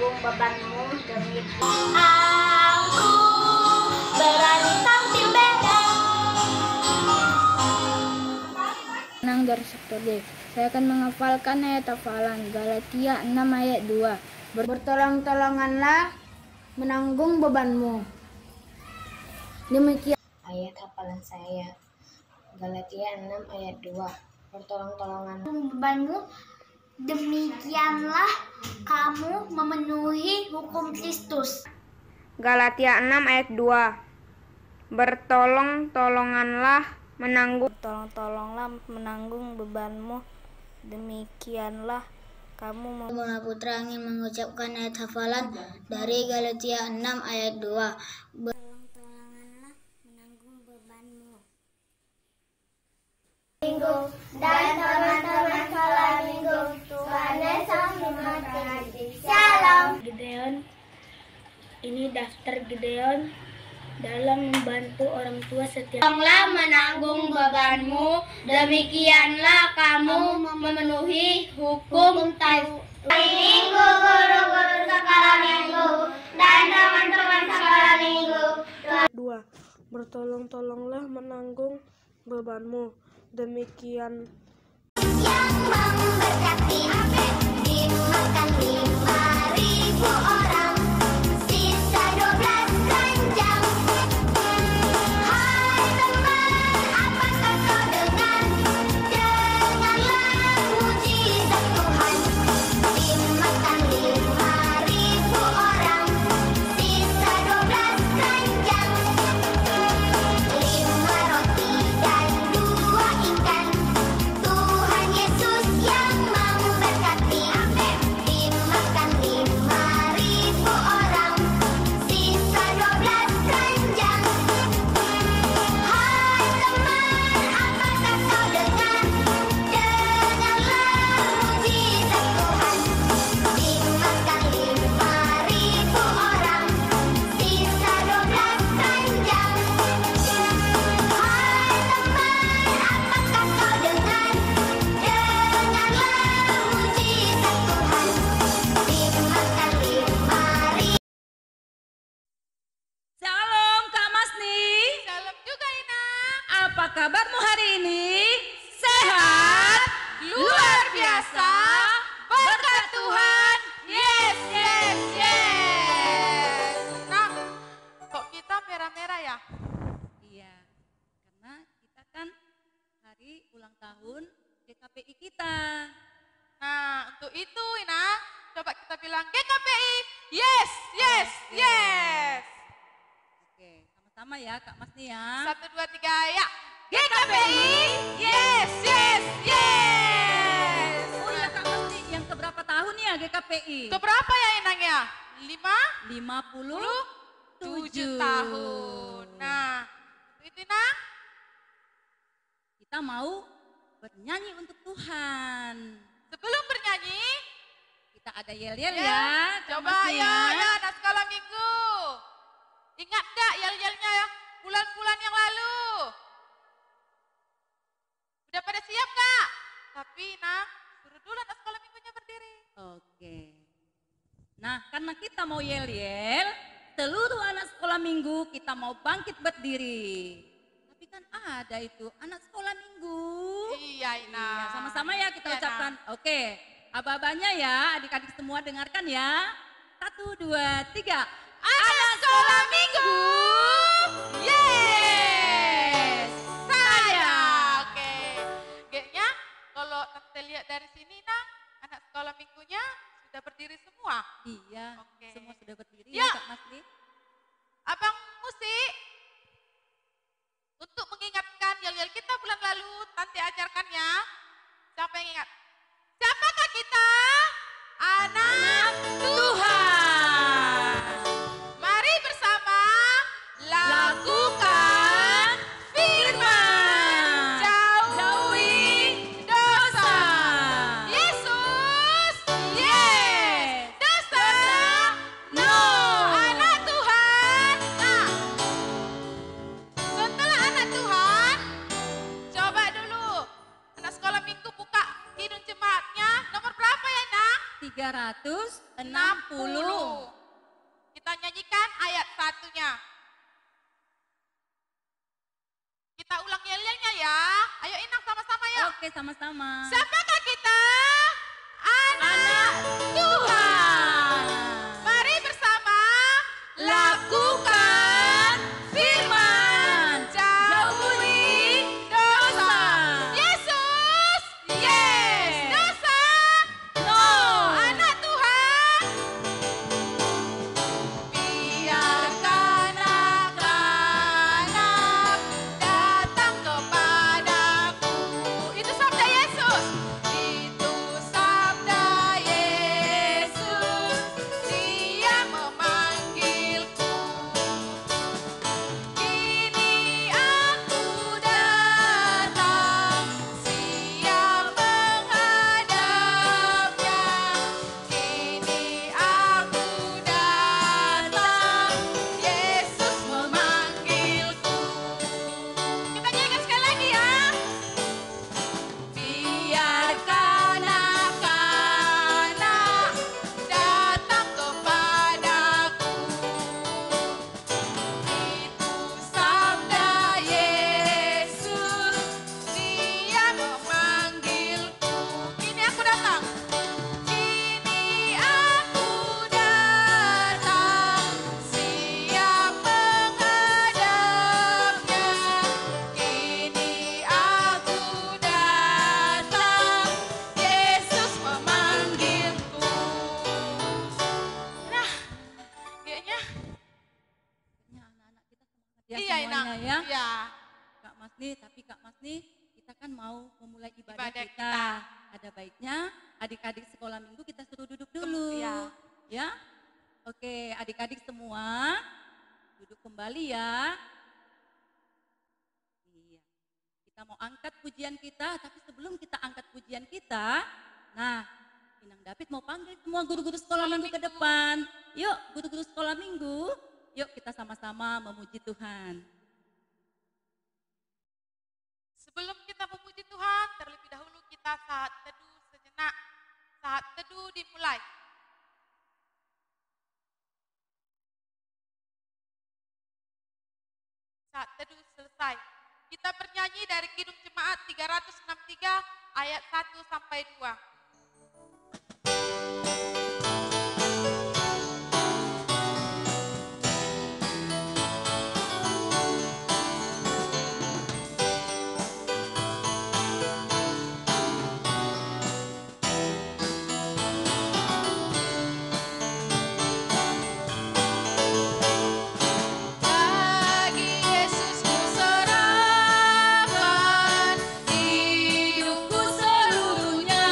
menanggung bebanmu demi aku berani tampil beda. Senang dari Sektor D. Saya akan menghafalkan ayat hafalan Galatia 6 ayat 2. Bertolong-tolonganlah menanggung bebanmu. Demikian Ayat hafalan saya Galatia 6 ayat 2. Bertolong-tolongan bebanmu, demikianlah kamu memenuhi hukum Kristus. Galatia 6 ayat 2. Bertolong-tolonganlah menanggung bebanmu, demikianlah kamu Mona Putra ingin mengucapkan ayat hafalan dari Galatia 6 ayat 2. Bertolong-tolonganlah menanggung bebanmu. Minggu dan teman-teman sekolah minggu, Tuhan Yesus memberkati. Shalom. Gideon, ini daftar Gideon dalam membantu orang tua setiap. Tolonglah menanggung bebanmu, demikianlah kamu memenuhi hukum Taurat. Minggu, guru-guru sekolah minggu dan teman-teman sekolah minggu. 2. Bertolong-tolonglah menanggung bebanmu, demikian Yang memberkati dimakan 5.000 orang, sisa 12 keranjang. Hai teman, apakah kau dengar? Dengarlah mujizat Tuhan. Dimakan 5.000 orang, sisa 12 keranjang. 5 roti dan 2 ikan. Tuhan Yesus yang memberkati. Dimakan 5.000 orang, sisa 12 keranjang. Hai teman, apakah kau dengar? Dengarlah mujizat Tuhan. Dimakan 5.000 orang, sisa 12 keranjang. Hai teman, apakah kau dengar? Dengarlah mujizat Tuhan. Dimakan 5.000. Shalom Kak Masni. Shalom juga Ina. Apa kabarmu hari ini? Sehat? Luar biasa. Berkat Tuhan. Yes, yes, yes. Nah, kok kita merah-merah ya? Iya, karena kita kan hari ulang tahun GKPI kita. Nah, untuk itu Ina, coba kita bilang GKPI. Yes, yes, yes. Oke, sama-sama ya Kak Masni ya. 1, 2, 3, ya. GKPI. Yes, yes, yes. Oh iya Kak Masni, yang keberapa tahun ya GKPI? Keberapa ya Inang ya? 57 tahun. Nah, untuk itu Inang. Kita mau bernyanyi untuk Tuhan. Sebelum bernyanyi, Kita ada yel-yel ya. Kak coba Masni ya, anak sekolah minggu. Ingat gak yel-yelnya ya bulan-bulan yang lalu? Udah pada siap Kak? Tapi nah, suruh dulu anak sekolah minggunya berdiri. Oke. Nah, karena kita mau yel-yel, seluruh anak sekolah minggu kita mau bangkit berdiri. Tapi kan ada itu anak sekolah minggu. Iya Ina. Iya, sama-sama ya kita Iya, ucapkan. Oke, aba-abanya ya, adik-adik semua dengarkan ya. 1, 2, 3. Anak sekolah minggu. Yes. Saya. Oke. G-nya kalau Tante lihat dari sini Nang, anak sekolah minggunya sudah berdiri semua. Iya, Oke. semua sudah berdiri Ya. ya Kak Masli. Abang musik, untuk mengingatkan yel-yel kita bulan lalu, Tante ajarkan ya. Siapa yang ingat? Siapakah kita? Anak Tuhan. Mari bersama lakukan firman. Jauhi dosa. Yesus, yes. Dosa, no. Anak Tuhan, nah. Setelah anak Tuhan, coba dulu anak sekolah minggu buka Kidung 60. Kita nyanyikan ayat 1-nya. Kita ulang yel-yelnya ya. Ayo Inang sama-sama ya. Oke, sama-sama. Siapakah kita? Anak Tuhan. Mari bersama lakukan firman. Jauhi dosa. Yesus, yes. Dosa, no. Anak Tuhan, biarkan anak-anak datang kepadaku. Itu sabda Yesus. Itu sabda Yesus. Dia memanggilku. Kini aku datang, siap menghadapnya. Kini aku datang, Yesus memanggilku. Kita nyanyikan sekali lagi ya. Biarkan anak-anak datang kepadaku. Itu sabda Yesus, Dia memanggilku. Kini aku datang. Kini aku datang, siap menghadapnya. Kini aku datang, Yesus memanggilku. Nah, kayaknya Ya, anak-anak kita semangat ya iya Inang. semuanya ya. Iya. Kak Masni, tapi Kak Masni, kita kan mau memulai ibadah, Ibadah kita. kita. Ada baiknya adik-adik sekolah minggu kita suruh duduk dulu. Iya. Ya. Oke, adik-adik semua duduk kembali ya. Iya. Kita mau angkat pujian kita, tapi sebelum kita angkat pujian kita, nah, Inang David mau panggil semua guru-guru sekolah minggu ke depan. Yuk, guru-guru sekolah minggu, yuk kita sama-sama memuji Tuhan. Sebelum kita memuji Tuhan, terlebih dahulu kita saat teduh sejenak. Saat teduh dimulai. Saat teduh selesai. Kita bernyanyi dari Kidung Jemaat 363 ayat 1 sampai 2. Bagi Yesus ku serahkan hidupku seluruhnya.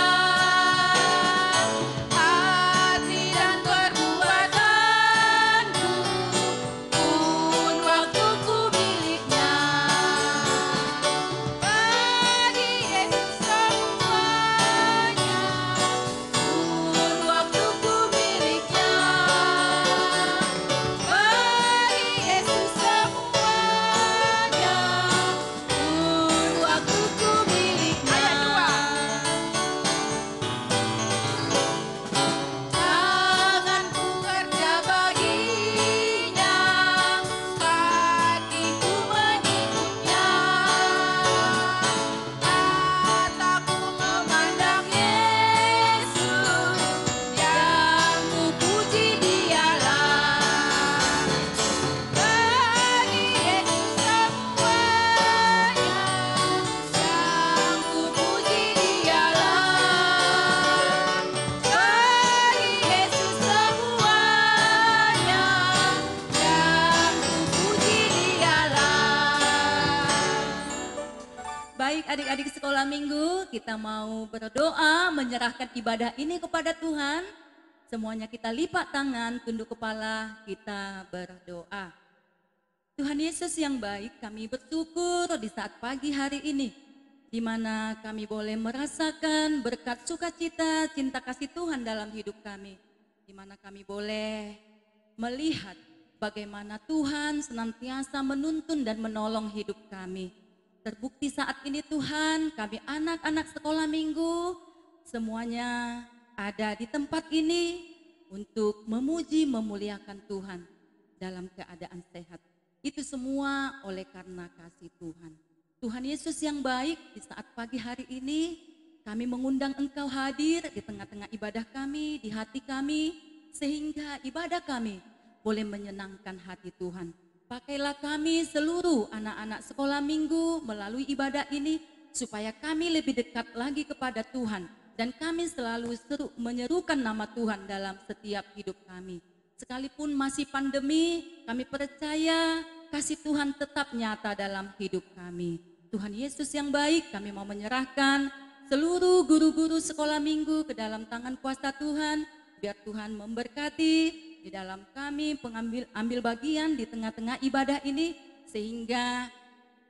adik-adik sekolah minggu, kita mau berdoa, menyerahkan ibadah ini kepada Tuhan. Semuanya kita lipat tangan, tunduk kepala, kita berdoa. Tuhan Yesus yang baik, kami bersyukur di saat pagi hari ini, di mana kami boleh merasakan berkat sukacita, cinta kasih Tuhan dalam hidup kami. Di mana kami boleh melihat bagaimana Tuhan senantiasa menuntun dan menolong hidup kami. Terbukti saat ini Tuhan, kami anak-anak sekolah minggu, semuanya ada di tempat ini untuk memuji memuliakan Tuhan dalam keadaan sehat. Itu semua oleh karena kasih Tuhan. Tuhan Yesus yang baik, di saat pagi hari ini kami mengundang Engkau hadir di tengah-tengah ibadah kami, di hati kami, sehingga ibadah kami boleh menyenangkan hati Tuhan. Pakailah kami seluruh anak-anak sekolah minggu melalui ibadah ini, supaya kami lebih dekat lagi kepada Tuhan. Dan kami selalu menyerukan nama Tuhan dalam setiap hidup kami. Sekalipun masih pandemi, kami percaya kasih Tuhan tetap nyata dalam hidup kami. Tuhan Yesus yang baik, kami mau menyerahkan seluruh guru-guru sekolah minggu ke dalam tangan kuasa Tuhan. Biar Tuhan memberkati di dalam kami ambil bagian di tengah-tengah ibadah ini, sehingga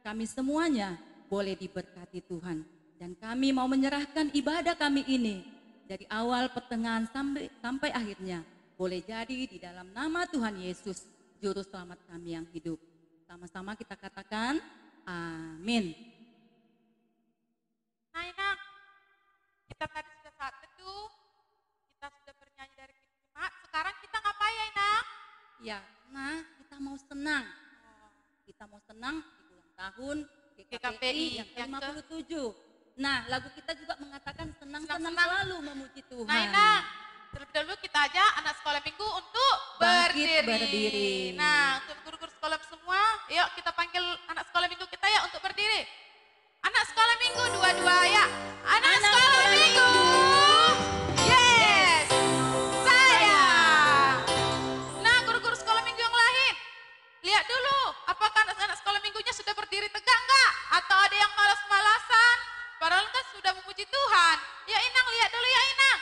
kami semuanya boleh diberkati Tuhan. Dan kami mau menyerahkan ibadah kami ini dari awal, pertengahan sampai akhirnya boleh jadi di dalam nama Tuhan Yesus, Juru Selamat kami yang hidup. Sama-sama kita katakan amin. Nah Inang, kita tadi sudah saat teduh, kita sudah bernyanyi dari Jumat, sekarang kita ngapain ya Inang? Ya, nah kita mau senang. Kita mau senang di ulang tahun GKPI yang ke-57. Nah, lagu kita juga mengatakan senang-senang selalu memuji Tuhan. Nah Inang, terlebih dahulu kita aja anak sekolah minggu untuk berdiri. Nah, untuk guru-guru sekolah semua, yuk kita panggil anak sekolah minggu kita ya untuk berdiri. Anak sekolah minggu dua-dua ya. Anak sekolah minggu. Yes. Saya. Nah, guru-guru sekolah minggu yang lain, lihat dulu apakah anak sekolah minggunya sudah berdiri tegak enggak? Atau ada yang malas-malasan? Padahal kan sudah memuji Tuhan. Ya Inang, lihat dulu ya Inang.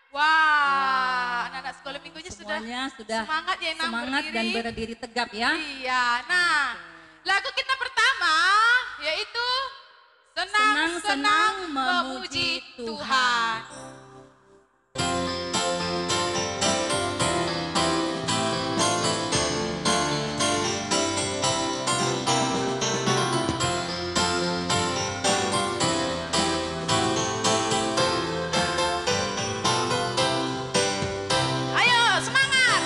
Wah, anak-anak sekolah minggunya semuanya sudah semangat ya Inang, semangat berdiri. dan berdiri tegap ya. Iya, nah lagu kita pertama yaitu Senang-senang memuji Tuhan. Ayo semangat.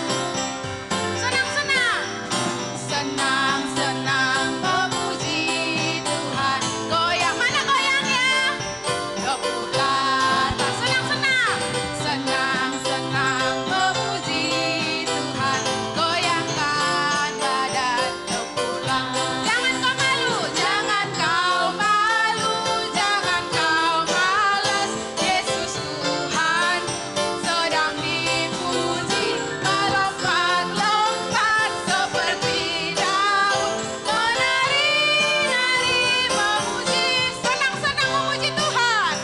Senang-senang. Senang-senang memuji Tuhan. Goyang, mana goyangnya? Pukulan. Senang-senang. Senang-senang memuji Tuhan. Goyangkan badan, pukulan. Jangan kau malu, jangan kau malu, jangan kau malas. Yesus Tuhan sedang dipuji. Melompat-lompat seperti daun, menari-nari memuji. Senang-senang memuji Tuhan.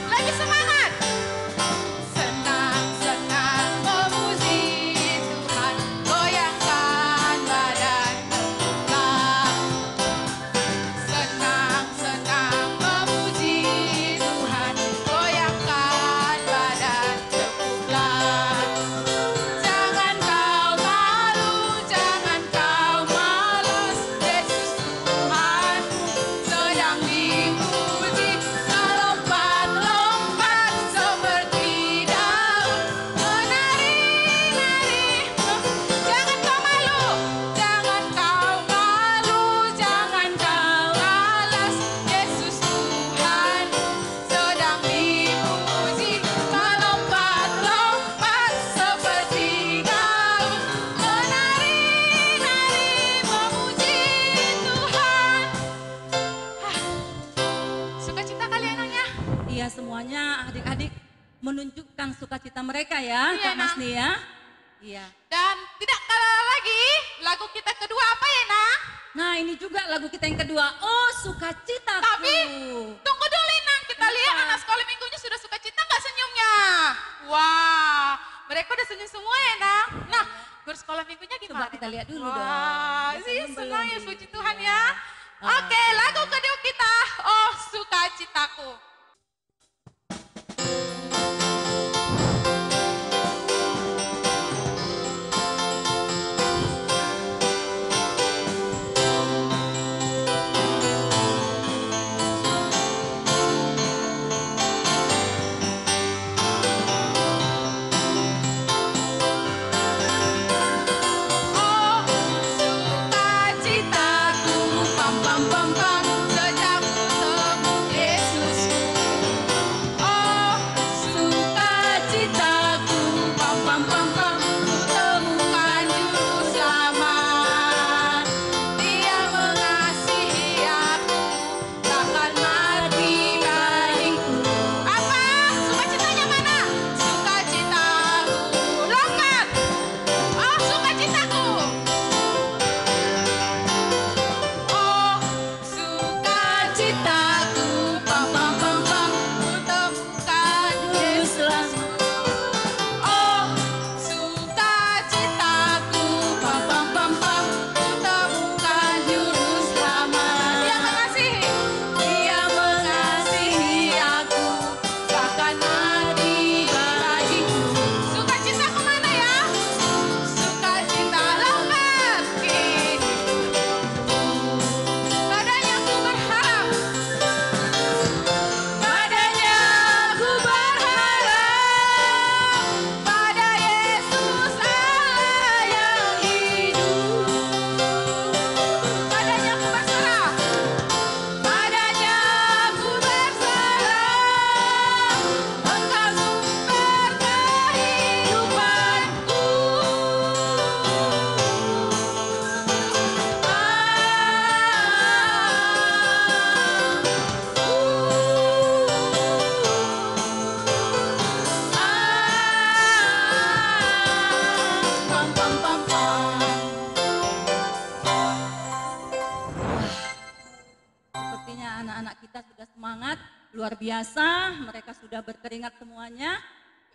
Lagi semangat. Senang-senang memuji Tuhan. Goyangkan badan pukulan. Senang-senang memuji Tuhan. Goyangkan badan pukulan. Jangan kau malu, jangan kau malas. Yesus Tuhanmu sedang dipuji. Melompat-lompat seperti daun, menari-nari. Jangan kau malu, jangan kau malu, jangan kau malas. Yesus Tuhanmu sedang dipuji. Melompat-lompat seperti daun, menari-nari memuji Tuhan. Sukacita kali anaknya. Iya, semuanya adik-adik menunjukkan sukacita mereka ya, Iya, Kak Nang. Masni ya. Iya. Dan tidak kalah lagi, lagu kita kedua apa ya, Nang? Nah, ini juga lagu kita yang kedua. Oh, sukacitaku. Tapi tunggu dulu, Nang. Kita Kenapa? lihat anak sekolah minggunya sudah sukacita nggak senyumnya? Wah, mereka udah senyum semua ya, Nang. Nah, guru sekolah minggunya gimana? Coba kita lihat dulu Wah, dong. sih Biasanya senang belum ya, di- puji Tuhan ya. Ah. Oke, lagu kedua kita, Oh Sukacitaku. luar biasa, mereka sudah berkeringat semuanya.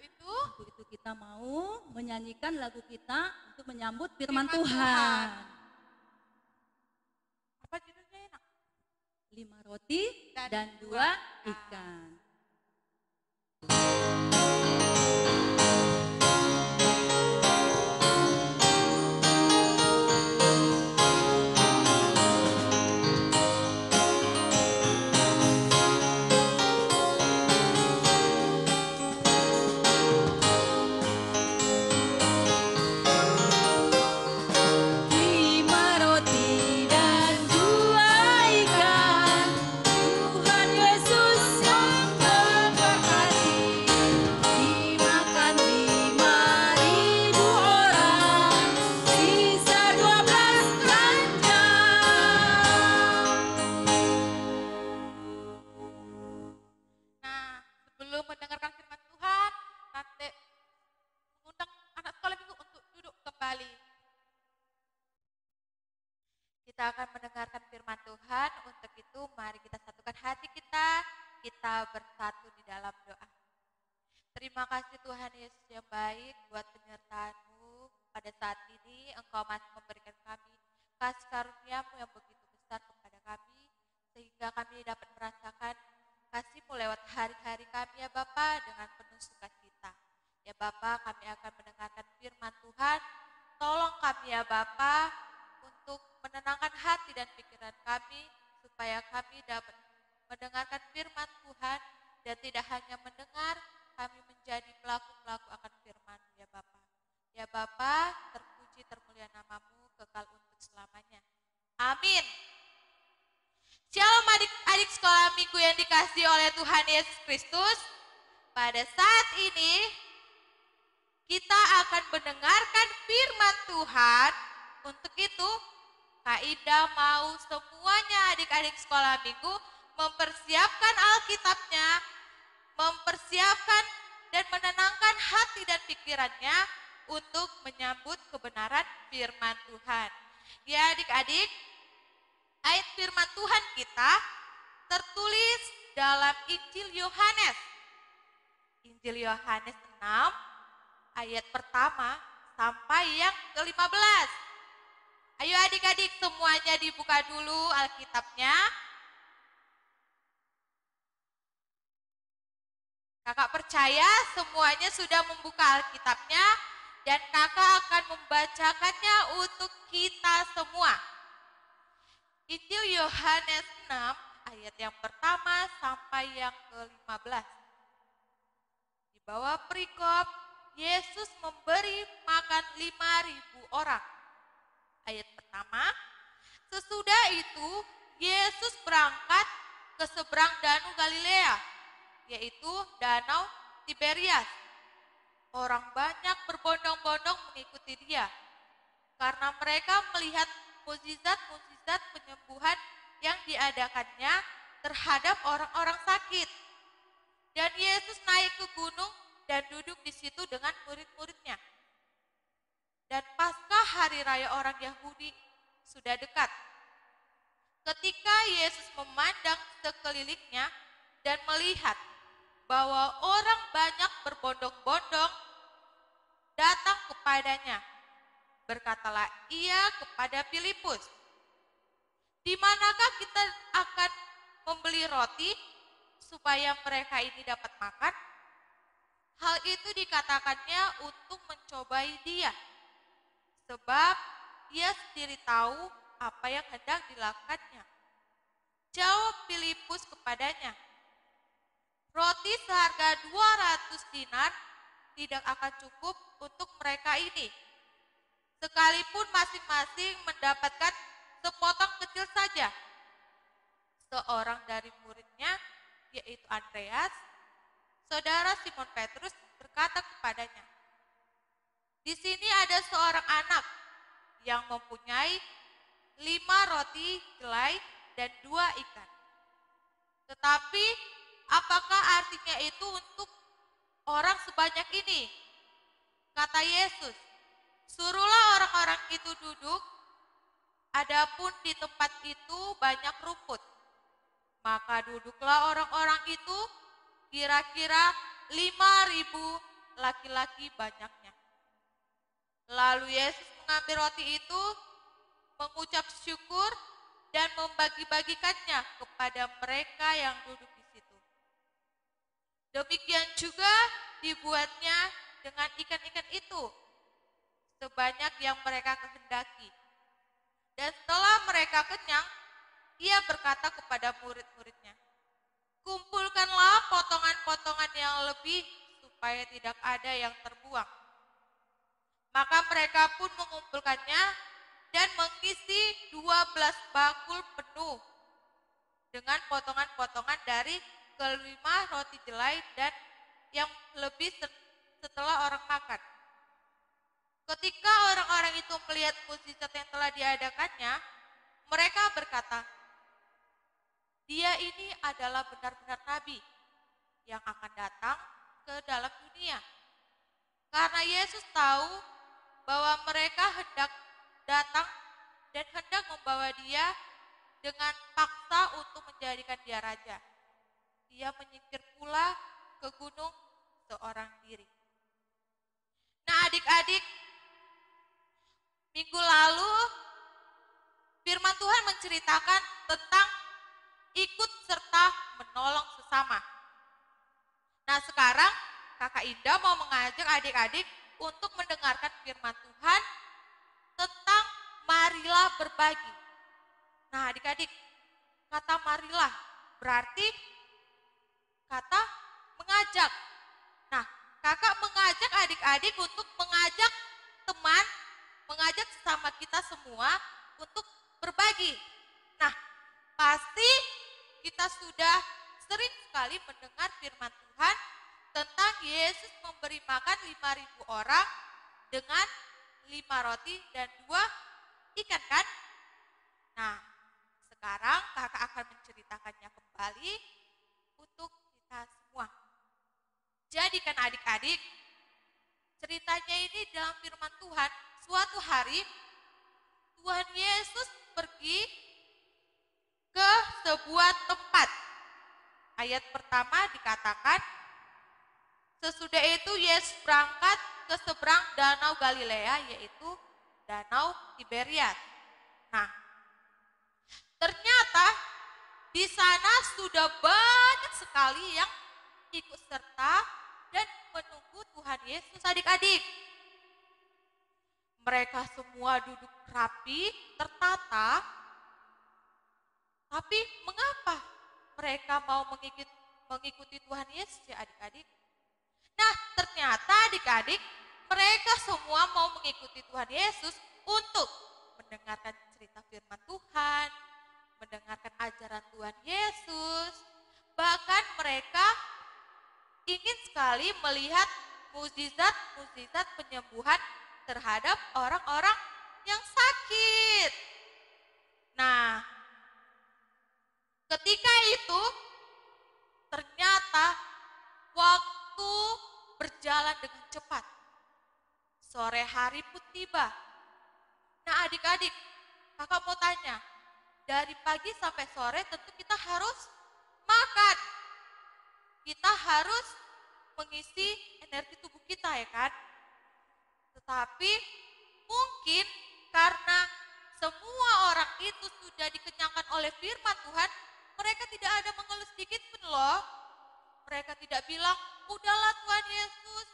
Itu Untuk itu kita mau menyanyikan lagu kita untuk menyambut firman Firman Tuhan. apa judulnya enak? 5 roti dan 2 ikan. Lima roti dan 2 ikan, Tuhan Yesus yang memberkati. Dimakan 5.000 orang, sisa 12 kenyang. Nah, sebelum mendengarkan firman Tuhan, nanti mengundang anak sekolah minggu untuk duduk kembali. Kita akan mendengarkan firman Tuhan. Untuk itu, mari kita satukan hati kita bersatu di dalam doa. Terima kasih Tuhan Yesus yang baik buat penyertaan-Mu. Pada saat ini Engkau masih memberikan kami kasih karunia-Mu yang begitu besar kepada kami, sehingga kami dapat merasakan kasih-Mu lewat hari-hari kami ya Bapa dengan penuh sukacita. Ya Bapa, kami akan mendengarkan firman Tuhan. Tolong kami ya Bapa untuk menenangkan hati dan pikiran kami, supaya kami dapat mendengarkan firman Tuhan dan tidak hanya mendengar, kami menjadi pelaku-pelaku akan firman ya Bapa. Ya Bapa, terpuji termulia nama-Mu kekal untuk selamanya. Amin. Shalom adik-adik sekolah minggu yang dikasihi oleh Tuhan Yesus Kristus. Pada saat ini kita akan mendengarkan firman Tuhan. Untuk itu Kak Ida mau semuanya adik-adik sekolah minggu mempersiapkan Alkitabnya, mempersiapkan dan menenangkan hati dan pikirannya untuk menyambut kebenaran firman Tuhan. Ya adik-adik, ayat firman Tuhan kita tertulis dalam Injil Yohanes. Injil Yohanes 6 ayat pertama sampai yang ke-15. Ayo adik-adik semuanya dibuka dulu Alkitabnya. Kakak percaya semuanya sudah membuka Alkitabnya dan kakak akan membacakannya untuk kita semua. Injil Yohanes 6 ayat yang pertama sampai yang ke-15. Di bawah perikop, Yesus memberi makan 5.000 orang. Ayat pertama, sesudah itu Yesus berangkat ke seberang Danau Galilea, yaitu Danau Tiberias. Orang banyak berbondong-bondong mengikuti dia, karena mereka melihat mukjizat-mukjizat penyembuhan yang diadakannya terhadap orang-orang sakit. Dan Yesus naik ke gunung dan duduk di situ dengan murid-muridnya. Dan Paskah hari raya orang Yahudi sudah dekat. Ketika Yesus memandang sekelilingnya dan melihat bahwa orang banyak berbondong-bondong datang kepadanya, berkatalah ia kepada Filipus, "Di manakah kita akan membeli roti supaya mereka ini dapat makan?" Hal itu dikatakannya untuk mencobai dia, sebab ia sendiri tahu apa yang hendak dilakukannya. Jawab Filipus kepadanya, "Roti seharga 200 dinar tidak akan cukup untuk mereka ini, sekalipun masing-masing mendapatkan sepotong kecil saja." Seorang dari muridnya, yaitu Andreas, saudara Simon Petrus, berkata kepadanya, "Di sini ada seorang anak yang mempunyai 5 roti jelai dan 2 ikan. Tetapi apakah artinya itu untuk orang sebanyak ini?" Kata Yesus, "Suruhlah orang-orang itu duduk, adapun di tempat itu banyak rumput." Maka duduklah orang-orang itu, kira-kira 5.000 laki-laki banyaknya. Lalu Yesus mengambil roti itu, mengucap syukur, dan membagi-bagikannya kepada mereka yang duduk di situ. Demikian juga dibuatnya dengan ikan-ikan itu, sebanyak yang mereka kehendaki. Dan setelah mereka kenyang, ia berkata kepada murid-muridnya, "Kumpulkanlah potongan-potongan yang lebih, supaya tidak ada yang terbuang." Maka mereka pun mengumpulkannya dan mengisi 12 bakul penuh dengan potongan-potongan dari kelima roti jelai dan yang lebih setelah orang makan. Ketika orang-orang itu melihat mukjizat yang telah diadakannya, mereka berkata, "Dia ini adalah benar-benar nabi yang akan datang ke dalam dunia." Karena Yesus tahu bahwa mereka hendak datang dan hendak membawa dia dengan paksa untuk menjadikan dia raja. Ia menyingkir pula ke gunung seorang diri. Nah, adik-adik, minggu lalu firman Tuhan menceritakan tentang ikut serta menolong sesama. Nah, sekarang Kakak Indah mau mengajak adik-adik untuk mendengarkan firman Tuhan tentang marilah berbagi. Nah, adik-adik, kata marilah berarti kata mengajak. Nah, kakak mengajak adik-adik untuk mengajak teman, mengajak sesama kita semua untuk berbagi. Nah, pasti kita sudah sering sekali mendengar firman Tuhan tentang Yesus memberi makan 5.000 orang dengan 5 roti dan 2 ikan, kan? Nah, sekarang kakak akan menceritakannya kembali untuk kita semua. Jadi kan adik-adik, ceritanya ini dalam firman Tuhan, suatu hari Tuhan Yesus pergi ke sebuah tempat. Ayat pertama dikatakan, sesudah itu Yesus berangkat ke seberang danau Galilea, yaitu danau Tiberias. Nah, ternyata di sana sudah banyak sekali yang ikut serta dan menunggu Tuhan Yesus, adik-adik. Mereka semua duduk rapi, tertata. Tapi mengapa mereka mau mengikuti Tuhan Yesus ya adik-adik? Nah, ternyata adik-adik, mereka semua mau mengikuti Tuhan Yesus untuk mendengarkan cerita firman Tuhan, mendengarkan ajaran Tuhan Yesus. Bahkan mereka ingin sekali melihat mukjizat-mukjizat penyembuhan terhadap orang-orang yang sakit. Nah, ketika itu ternyata waktu berjalan dengan cepat. Sore hari pun tiba. Nah, adik-adik, kakak mau tanya, dari pagi sampai sore tentu kita harus makan. Kita harus mengisi energi tubuh kita, ya kan? Tetapi mungkin karena semua orang itu sudah dikenyangkan oleh firman Tuhan, mereka tidak ada mengeluh sedikit pun loh. Mereka tidak bilang, udahlah Tuhan Yesus,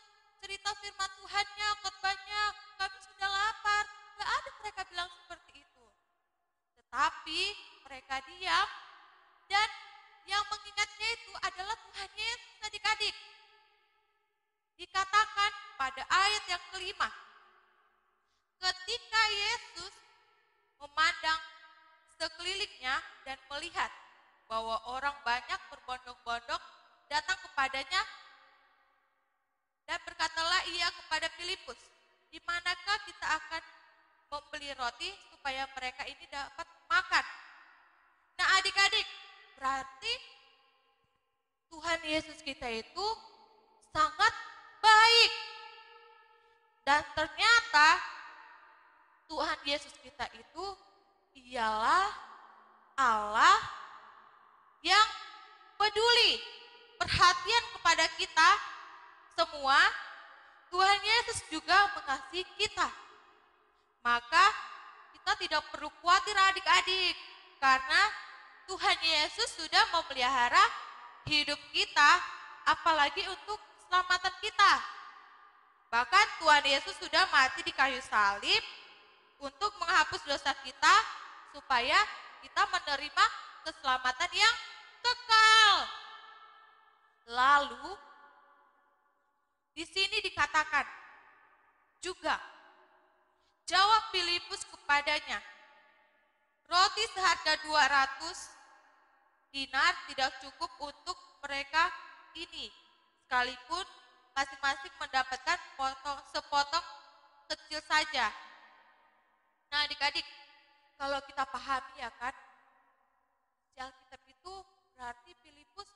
cerita firman Tuhannya, khotbahnya, kami sudah lapar. Gak ada mereka bilang seperti itu. Tetapi mereka diam dan yang mengingatnya itu adalah Tuhan Yesus, adik-adik. Dikatakan pada ayat yang kelima, ketika Yesus memandang sekelilingnya dan melihat bahwa orang banyak berbondong-bondong datang kepadanya, dan berkatalah ia kepada Filipus, di manakah kita akan membeli roti supaya mereka ini dapat makan? Nah, adik-adik, berarti Tuhan Yesus kita itu sangat baik. Dan ternyata Tuhan Yesus kita itu ialah Allah yang peduli, perhatian kepada kita semua. Tuhan Yesus juga mengasihi kita. Maka kita tidak perlu khawatir adik-adik, karena Tuhan Yesus sudah memelihara hidup kita, apalagi untuk keselamatan kita. Bahkan Tuhan Yesus sudah mati di kayu salib untuk menghapus dosa kita, supaya kita menerima keselamatan yang kekal. Lalu di sini dikatakan juga, jawab Filipus kepadanya, roti seharga 200 dinar tidak cukup untuk mereka ini, sekalipun masing-masing mendapatkan sepotong kecil saja. Nah adik-adik, kalau kita pahami ya kan, di Alkitab itu berarti Filipus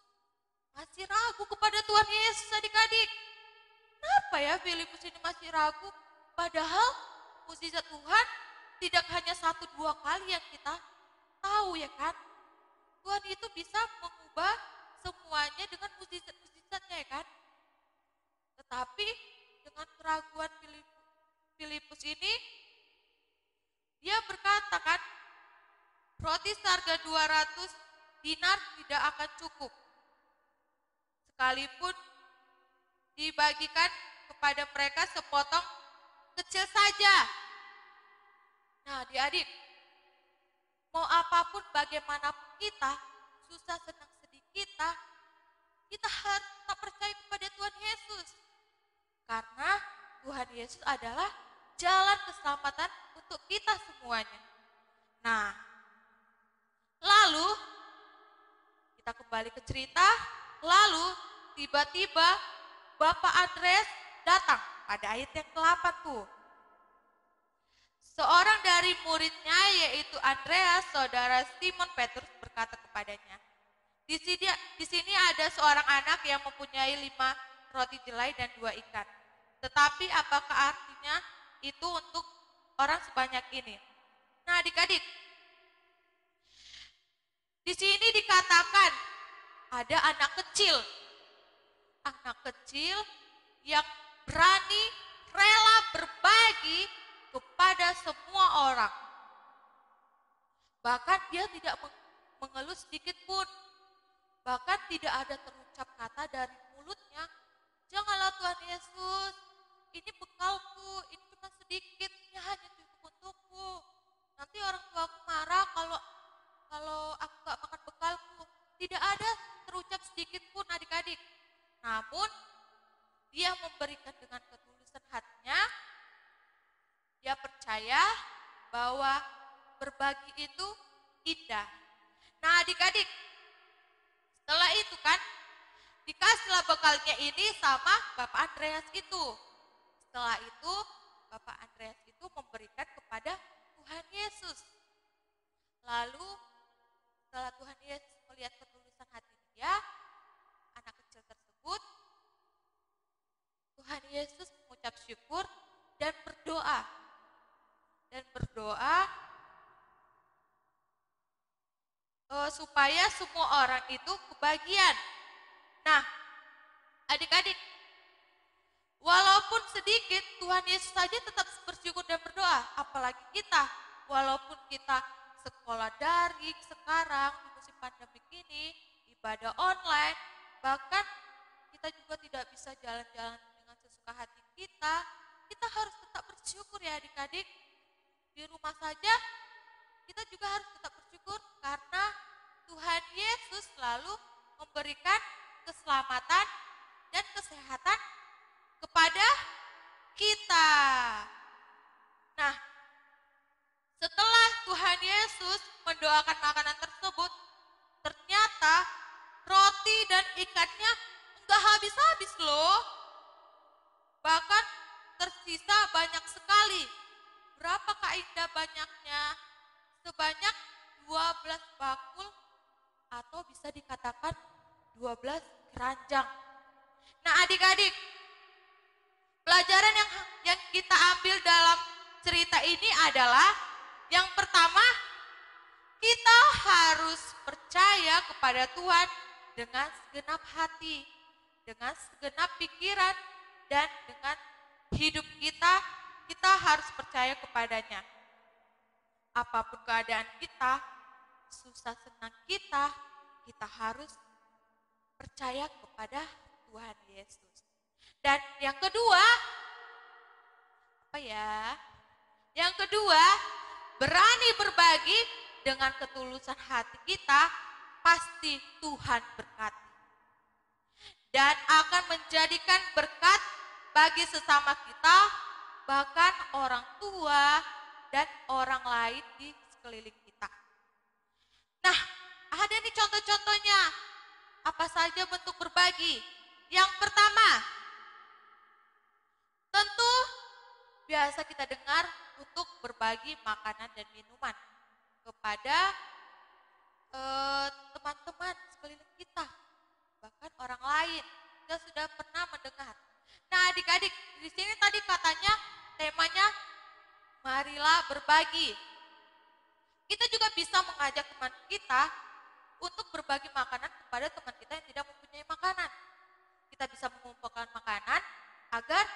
masih ragu kepada Tuhan Yesus adik-adik. Kenapa ya Filipus ini masih ragu? Padahal mukjizat Tuhan tidak hanya 1-2 kali yang kita tahu ya kan. Tuhan itu bisa mengubah semuanya dengan mukjizat-mukjizatnya ya kan. Tetapi dengan keraguan Filipus ini, dia berkata kan, roti seharga 200 dinar tidak akan cukup, sekalipun dibagikan kepada mereka sepotong kecil saja. Nah adik-adik, mau apapun bagaimanapun kita, susah senang sedih kita harus tetap percaya kepada Tuhan Yesus. Karena Tuhan Yesus adalah jalan keselamatan untuk kita semuanya. Nah, lalu kita kembali ke cerita, lalu tiba-tiba Bapak Andreas datang pada ayat yang ke-8 tuh. Seorang dari muridnya yaitu Andreas, saudara Simon Petrus berkata kepadanya, di sini ada seorang anak yang mempunyai 5 roti jelai dan 2 ikan. Tetapi apakah artinya itu untuk orang sebanyak ini? Nah adik-adik, di sini dikatakan ada anak kecil yang berani, rela berbagi kepada semua orang. Bahkan dia tidak mengeluh sedikit pun. Bahkan tidak ada terucap kata dari mulutnya, janganlah Tuhan Yesus, ini bekalku, ini cuma sedikit, ini hanya cukup untukku. Nanti orang tuaku marah kalau aku gak makan bekalku. Tidak ada terucap sedikit pun adik-adik. Namun dia memberikan dengan ketulusan hatinya. Dia percaya bahwa berbagi itu indah. Nah adik-adik, setelah itu kan dikasihlah bekalnya ini sama Bapak Andreas itu. Setelah itu Bapak Andreas itu memberikan kepada Tuhan Yesus. Lalu setelah Tuhan Yesus melihat ketulusan hati dia, anak kecil tersebut, Tuhan Yesus mengucap syukur dan berdoa. Supaya semua orang itu kebagian. Nah, adik-adik, walaupun sedikit, Tuhan Yesus saja tetap bersyukur dan berdoa. Apalagi kita, walaupun kita sekolah daring sekarang di musim pandemi ini, ibadah online, bahkan kita juga tidak bisa jalan-jalan dengan sesuka hati kita harus tetap bersyukur ya adik-adik. Di rumah saja kita juga harus tetap bersyukur karena Tuhan Yesus selalu memberikan keselamatan dan kesehatan kepada kita. Nah, setelah Tuhan Yesus mendoakan makanan tersebut, ternyata roti dan ikannya enggak habis-habis loh. Bahkan tersisa banyak sekali. Berapa Kak Indah banyaknya? Sebanyak 12 bakul atau bisa dikatakan 12 keranjang. Nah adik-adik, pelajaran yang kita ambil dalam cerita ini adalah yang pertama, kita harus percaya percaya kepada Tuhan dengan segenap hati, dengan segenap pikiran, dan dengan hidup kita, kita harus percaya kepadanya. Apapun keadaan kita, susah senang kita, kita harus percaya kepada Tuhan Yesus. Dan yang kedua, apa ya? Yang kedua, berani berbagi dengan ketulusan hati kita, pasti Tuhan berkati. Dan akan menjadikan berkat bagi sesama kita, bahkan orang tua dan orang lain di sekeliling kita. Nah, ada nih contoh-contohnya. Apa saja bentuk berbagi? Yang pertama, tentu biasa kita dengar untuk berbagi makanan dan minuman kepada teman-teman sekeliling kita, bahkan orang lain. Kita sudah pernah mendengar. Nah, adik-adik, di sini tadi katanya temanya marilah berbagi. Kita juga bisa mengajak teman kita untuk berbagi makanan kepada teman kita yang tidak mempunyai makanan. Kita bisa mengumpulkan makanan agar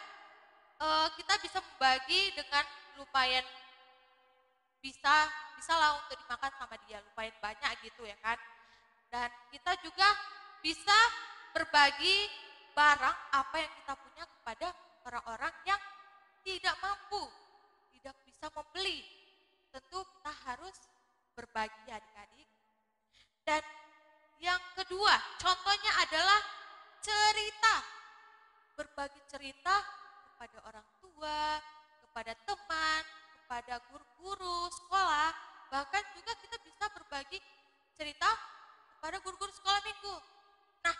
kita bisa membagi dengan lumayan bisa lah untuk dimakan sama dia, lumayan banyak gitu ya kan. Dan kita juga bisa berbagi barang apa yang kita punya kepada orang-orang yang tidak mampu, tidak bisa membeli. Tentu kita harus berbagi adik-adik. Dan yang kedua, contohnya adalah cerita. Berbagi cerita kepada orang tua, kepada teman, kepada guru-guru sekolah, bahkan juga kita bisa berbagi cerita kepada guru-guru sekolah minggu. Nah,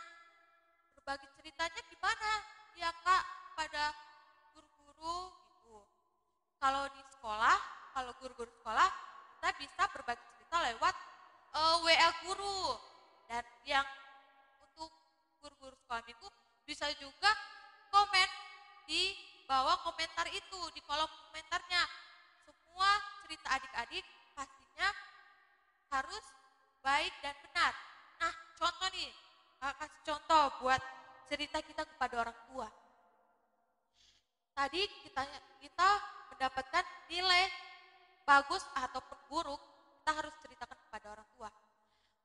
berbagi ceritanya gimana ya Kak kepada guru-guru gitu. Kalau di sekolah, kalau guru-guru sekolah, kita bisa berbagi cerita lewat WA guru. Dan yang untuk guru-guru sekolah minggu bisa juga komen di bawah komentar itu, di kolom komentarnya. Semua cerita adik-adik pastinya harus baik dan benar. Nah, contoh nih, kasih contoh buat cerita kita kepada orang tua. Tadi kita mendapatkan nilai bagus ataupun buruk, kita harus ceritakan kepada orang tua.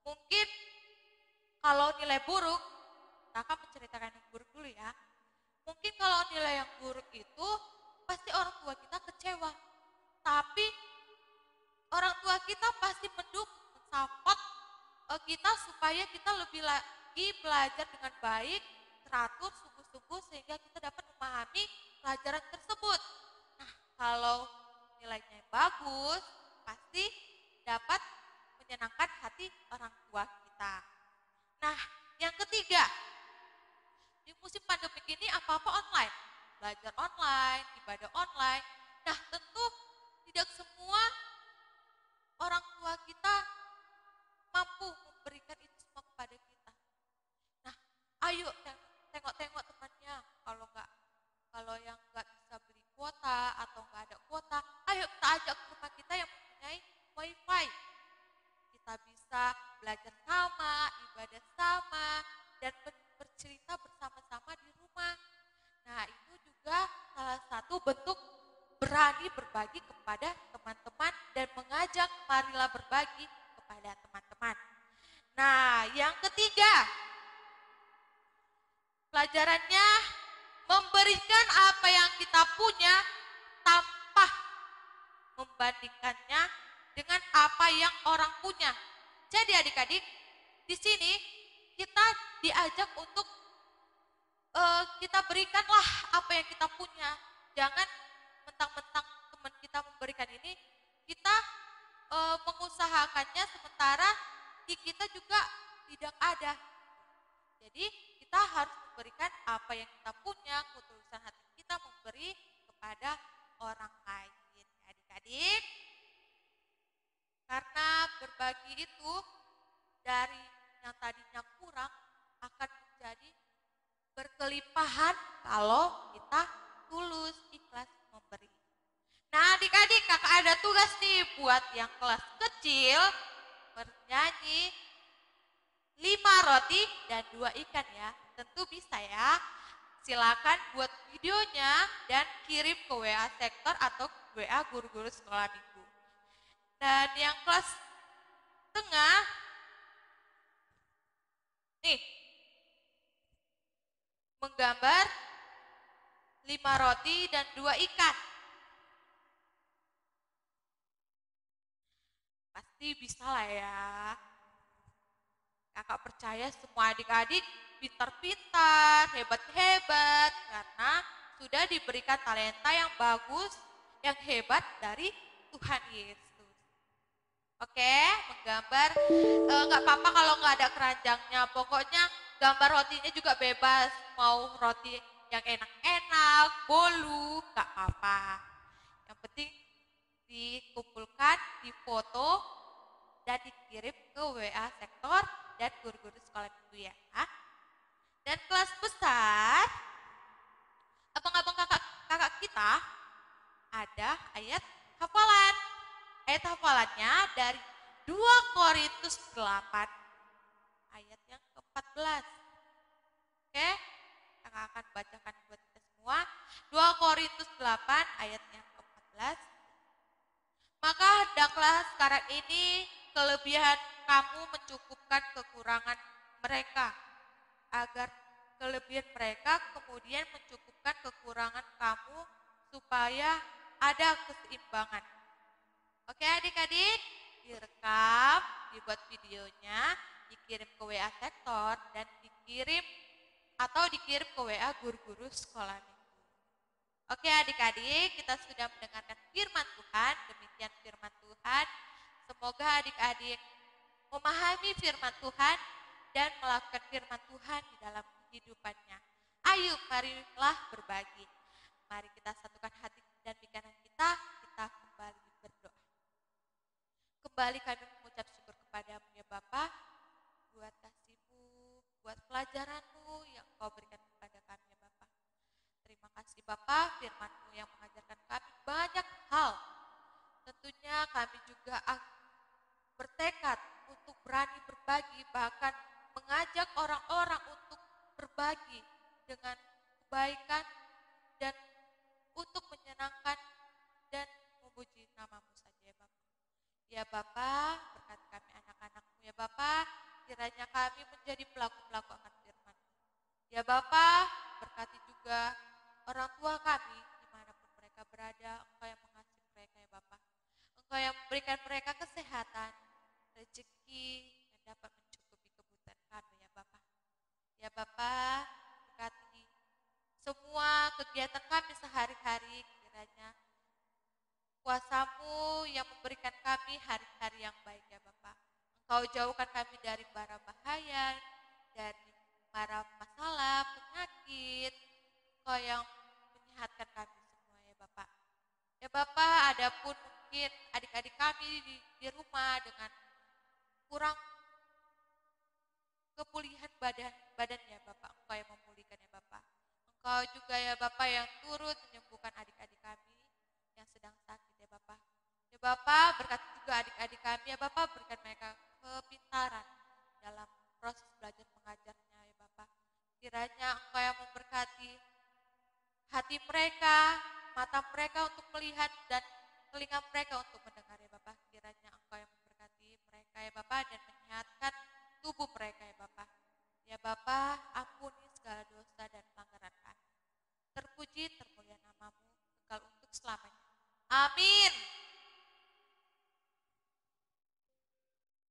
Mungkin kalau nilai buruk, kita akan menceritakan yang buruk dulu ya. Mungkin kalau nilai yang buruk itu, pasti orang tua kita kecewa. Tapi orang tua kita pasti mendukung, mensupport kita supaya kita lebih lagi belajar dengan baik, teratur, sungguh-sungguh sehingga kita dapat memahami pelajaran tersebut. Nah, kalau nilainya bagus, pasti dapat menyenangkan hati orang tua kita. Nah, yang ketiga, di musim pandemi ini apa-apa online, belajar online, ibadah online. Nah, tentu tidak semua orang tua kita mampu memberikan itu semua kepada kita. Nah, ayo tengok-tengok temannya. Kalau yang nggak bisa beli kuota atau nggak ada kuota, ayo kita ajak ke rumah kita yang mempunyai wifi. Kita bisa belajar sama, ibadah sama, dan bercerita bersama-sama di rumah. Nah, itu juga salah satu bentuk berani berbagi kepada teman-teman dan mengajak marilah berbagi kepada teman-teman. Nah, yang ketiga, pelajarannya memberikan apa yang kita punya tanpa membandingkannya dengan apa yang orang punya. Jadi adik-adik, di sini kita diajak untuk kita berikanlah apa yang kita punya. Jangan mentang-mentang teman kita memberikan ini, kita mengusahakannya sementara di kita juga tidak ada. Jadi kita harus memberikan apa yang kita punya, ketulusan hati kita memberi kepada orang lain. Adik-adik, karena berbagi itu dari yang tadinya kurang akan menjadi berkelimpahan kalau kita tulus, ikhlas memberi. Nah adik-adik, kakak ada tugas nih buat yang kelas kecil bernyanyi 5 roti dan 2 ikan ya. Tentu bisa ya. Silakan buat videonya dan kirim ke WA sektor atau WA guru-guru sekolah minggu. Dan yang kelas tengah, nih, menggambar 5 roti dan 2 ikan. Pasti bisa lah ya. Kakak percaya semua adik-adik pintar-pintar, hebat-hebat, karena sudah diberikan talenta yang bagus, yang hebat dari Tuhan Yesus. Oke, menggambar, nggak apa-apa kalau nggak ada keranjangnya, pokoknya gambar rotinya juga bebas, mau roti yang enak-enak, bolu, nggak apa-apa. Yang penting dikumpulkan, difoto, dan dikirim ke WA sektor dan guru-guru sekolah minggu ya. Dan kelas besar, abang-abang kakak kita ada ayat hafalan. Ayat hafalannya dari 2 Korintus 8 ayat yang ke-14. Oke, kakak akan bacakan buat kita semua. 2 Korintus 8 ayat yang ke-14. Maka hendaklah sekarang ini kelebihan kamu mencukupkan kekurangan mereka, agar kelebihan mereka kemudian mencukupkan kekurangan kamu, supaya ada keseimbangan. Oke adik-adik, direkam, dibuat videonya, dikirim ke WA sektor, dan dikirim ke WA guru-guru sekolah minggu. Oke adik-adik, kita sudah mendengarkan firman Tuhan, demikian firman Tuhan. Semoga adik-adik memahami firman Tuhan dan melakukan firman Tuhan di dalam kehidupannya. Ayo marilah berbagi. Mari kita satukan hati dan pikiran kita kembali berdoa. Kembali kami mengucap syukur kepadamu ya Bapa, buat kasih-Mu, buat pelajaran-Mu yang Kau berikan kepada kami ya Bapa. Terima kasih Bapa, firman-Mu yang mengajarkan kami banyak hal. Tentunya kami juga bertekad untuk berani berbagi, bahkan mengajak orang-orang untuk berbagi dengan kebaikan dan untuk menyenangkan dan memuji nama-Mu saja ya Bapa. Ya Bapa, berkati kami anak-anak-Mu ya Bapa, kiranya kami menjadi pelaku-pelaku akan firman-Mu. Ya Bapa, berkati juga orang tua kami dimanapun mereka berada, Engkau yang mengasihi mereka ya Bapa. Engkau yang memberikan mereka kesehatan, rezeki, yang dapat mencukupi kebutuhan kami ya Bapa. Ya Bapa, berkati semua kegiatan kami sehari-hari, kiranya kuasa-Mu yang memberikan kami hari-hari yang baik ya Bapa. Engkau jauhkan kami dari bara bahaya, dari mara masalah, penyakit. Engkau yang menyehatkan kami semua ya Bapa. Ya Bapa, adapun mungkin adik-adik kami di rumah dengan kurang kepulihan badan ya Bapak, Engkau yang memulihkan ya Bapak. Engkau juga ya Bapak yang turut menyembuhkan adik-adik kami yang sedang sakit ya Bapak. Ya Bapak, berkati juga adik-adik kami ya Bapak, berikan mereka kepintaran dalam proses belajar mengajarnya ya Bapak. Kiranya Engkau yang memberkati hati mereka, mata mereka untuk melihat dan telinga mereka untuk mendengar ya Bapak. Kiranya Engkau yang memberkati mereka ya Bapak dan menyehatkan tubuh mereka ya Bapak. Ya Bapak, ampuni segala dosa dan pelanggaran kami. Terpuji, termulia nama-Mu, kekal untuk selamanya. Amin.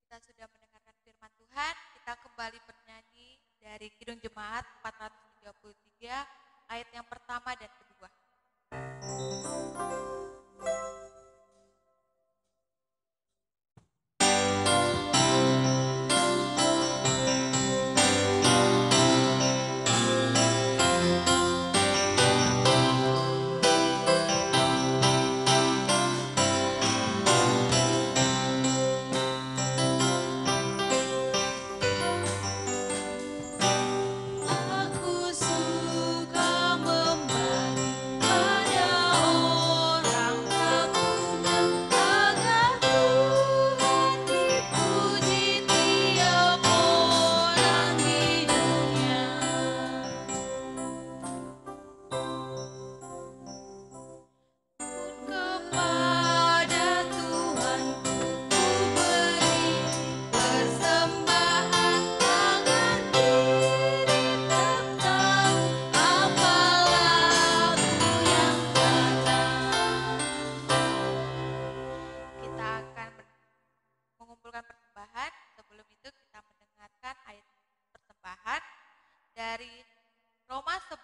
Kita sudah mendengarkan firman Tuhan, kita kembali bernyanyi dari Kidung Jemaat 433, ayat yang pertama dan kedua. Aku suka membagi pada orang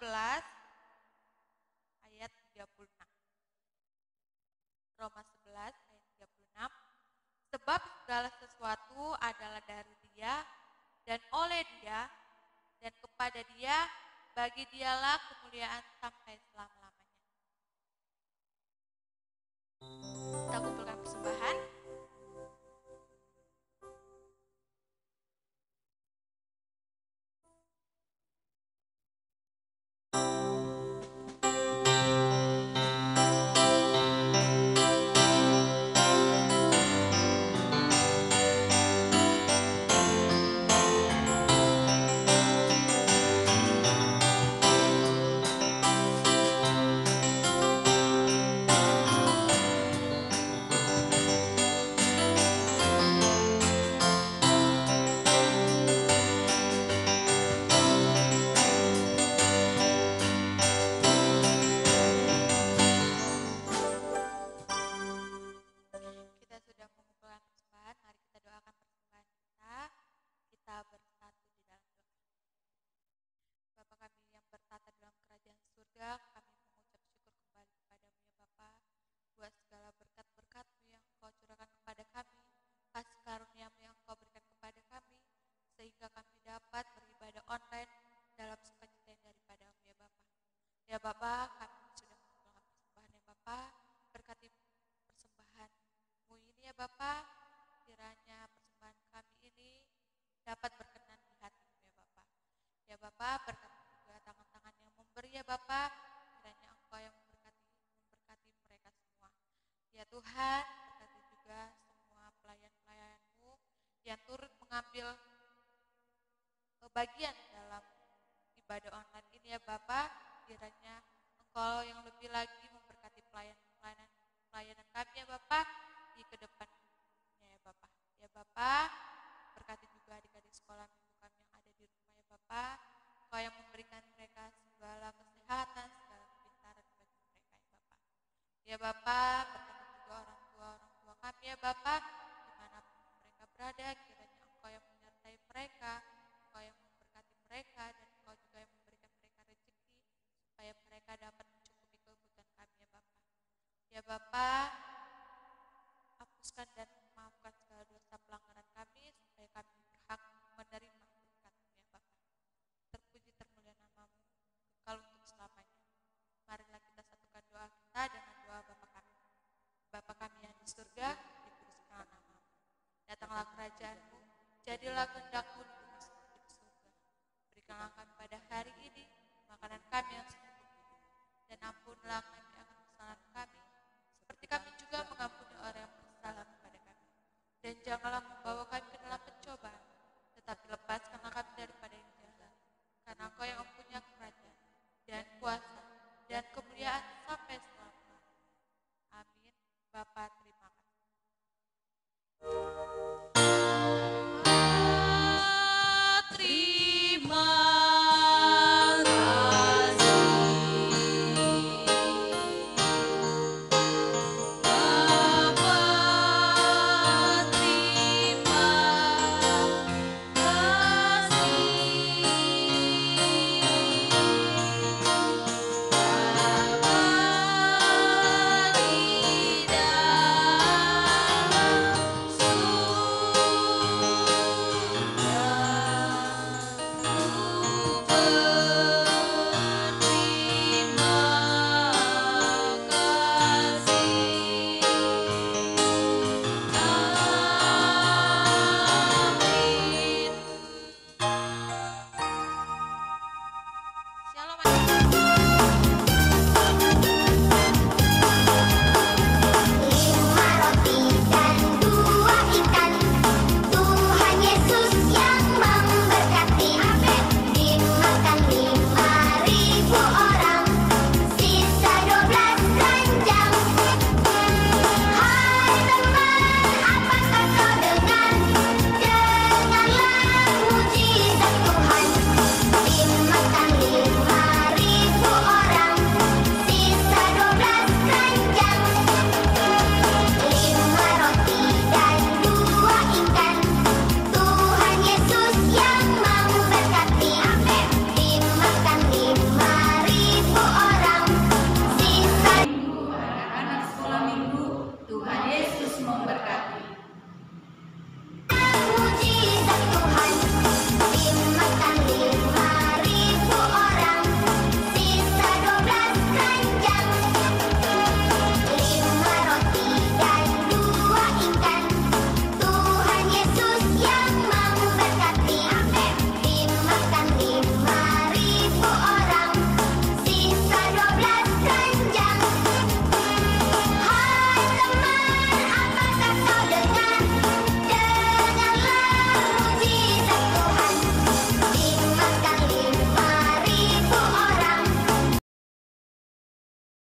11 ayat 36. Roma 11 ayat 36. Sebab segala sesuatu adalah dari Dia dan oleh Dia dan kepada Dia, bagi Dialah kemuliaan sampai selama-lamanya. Kita kumpulkan persembahan. Kita sudah mengumpulkan persembahan, mari kita doakan persembahan kita. Kita bersatu di dalam doa. Bapa kami yang bertata dalam kerajaan surga, kami mengucap syukur kembali kepadamu ya Bapa, buat segala berkat-berkat-Mu yang Kau curahkan kepada kami, kasih karunia-Mu yang Kau berikan kepada kami, sehingga kami dapat beribadah online dalam sukacita yang daripadamu ya Bapa. Ya Bapa, kami sudah mengumpulkan persembahan ya Bapa, berkati persembahan-Mu ini ya Bapa, kiranya persembahan kami ini dapat berkenan di hati-Mu ya Bapa. Ya Bapa, berkati juga tangan-tangan yang memberi ya Bapa, kiranya Engkau yang memberkati mereka semua. Ya Tuhan, berkati juga semua pelayan-pelayan-Mu yang turut mengambil bagian dalam ibadah online ini ya Bapa, kiranya Engkau yang lebih lagi memberkati pelayanan kami ya Bapa di kedepannya ya Bapa. Ya Bapa, berkati juga adik-adik sekolah minggu kami yang ada di rumah ya Bapa, Engkau yang memberikan mereka segala kesehatan, segala kepintaran bagi mereka ya Bapa. Ya Bapa, berkati juga orang tua kami ya Bapa, dimanapun mereka berada, kiranya Engkau yang menyertai mereka, Engkau yang memberkati mereka, dan Engkau juga yang memberikan mereka rezeki, supaya mereka dapat mencukupi kebutuhan kami ya Bapa. Ya Bapa, hapuskan dan maafkan segala dosa pelanggaran kami, supaya kami berhak menerima berkat-Mu ya Bapa. Terpuji termulia nama-Mu, kekal untuk selamanya. Marilah kita satukan doa kita dengan doa Bapa kami. Bapa kami yang di surga, dikuduskanlah nama-Mu. Datanglah kerajaan-Mu, jadilah kehendak-Mu di bumi seperti di surga. Berikanlah kami pada hari ini makanan kami yang secukupnya, dan ampunilah kami